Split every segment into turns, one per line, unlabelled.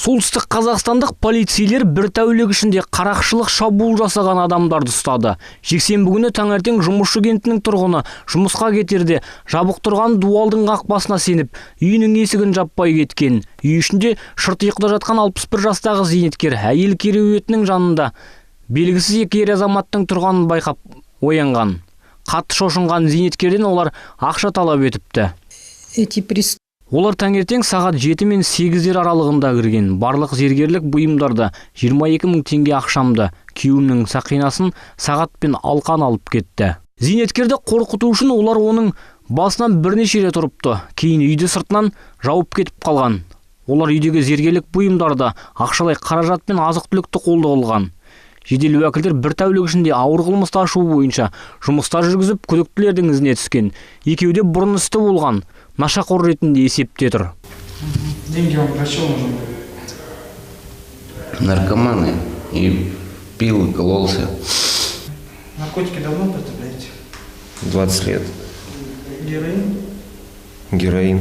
Солтүстік қазақстандық полицейлер бір тәулік ішінде қарақшылық шабуыл жасаған адамдарды ұстады. Жексенбі күні таңертең жұмысшы кентінің тұрғыны жұмысқа кетерде жабық тұрған дуалдың қақпасына сеніп, үйінің есігін жаппай кеткен. Үй ішінде шырт ұйқыда жатқан 61 жастағы зейнеткер әйел кереуетінің жанында белгісіз екі ер азаматтың тұрғанын байқап оянған. Қатты шошынған зейнеткерден олар ақша талап етіпті. Олар таңертең сағат 7 мен 8 аралығында кірген. Барлық зергерлік бұйымдарды 22 000 теңге ақшамды, күйеуімнің сақинасын, сағат пен алқан алып кетті. Зейнеткерді қорқыту үшін олар оның басынан бірнеше рет ұрыпты. Кейін үйді сыртынан жауып кетіп қалған. Олар үйдегі зергерлік бұйымдарды, ақшалай қаражат пен азық-түлікті қолды қылған. Жедел уәкілдер бір тәулік ішінде ауыр қылмысты ашу бойынша жұмыстар жүргізіп, күдіктілердің ізіне түскен. Екеуі де бұрын істі болған, нашақор ретінде есепте тұр.
Деньги вам для чего нужны?
Наркоманы. И пил, и кололся.
Наркотики давно употребляете?
20 лет.
Героин?
Героин.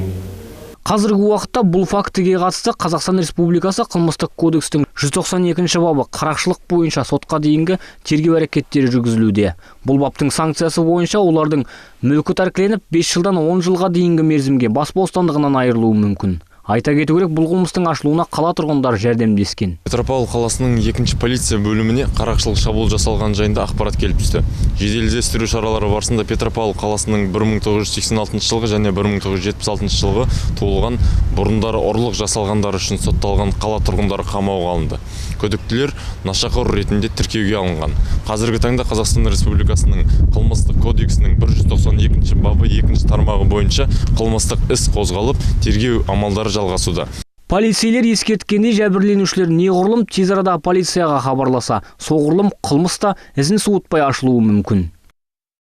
Қазіргі уақытта бұл фактіге қатысты Қазақстан Республикасы қылмыстық кодекстің 192 бабы қарақшылық бойынша сотқа дейінгі тергеу әрекеттері жүргізілуде. Бұл баптың санкциясы бойынша олардың мүлкі тәркіленіп 5 жылдан 10 жылға дейінгі мерзімге бас бостандығынан айырылуы мүмкін. Айта кету керек, бұл қылмыстың ашылуына қала тұрғындары жәрдемдескен.
Петропавл қаласының 2-ші полиция бөліміне қарақшылық шабуыл жасалған жайында ақпарат келіп түсті. Жедел іздестіру шаралары барысында Петропавл қаласының 1986 жылғы және 1976 жылғы туылған, бұрындары ұрлық жасалғандары үшін сотталған қала тұрғындары қамауға алынды. Күдіктілер нашақор ретінде тіркеуге алынған. Қазіргі таңда Қазақстан Республикасының қылмыстық кодексінің 192 бабы 2-ші тармағы бойынша қылмыстық іс қозғалып, тергеу амалдары жалғасуда.
Полицейлер ескерткендей жәбірленушілер неғұрлым тез арада полицияға хабарласа, соғұрлым қылмыста ізін суытпай ашылуы мүмкін.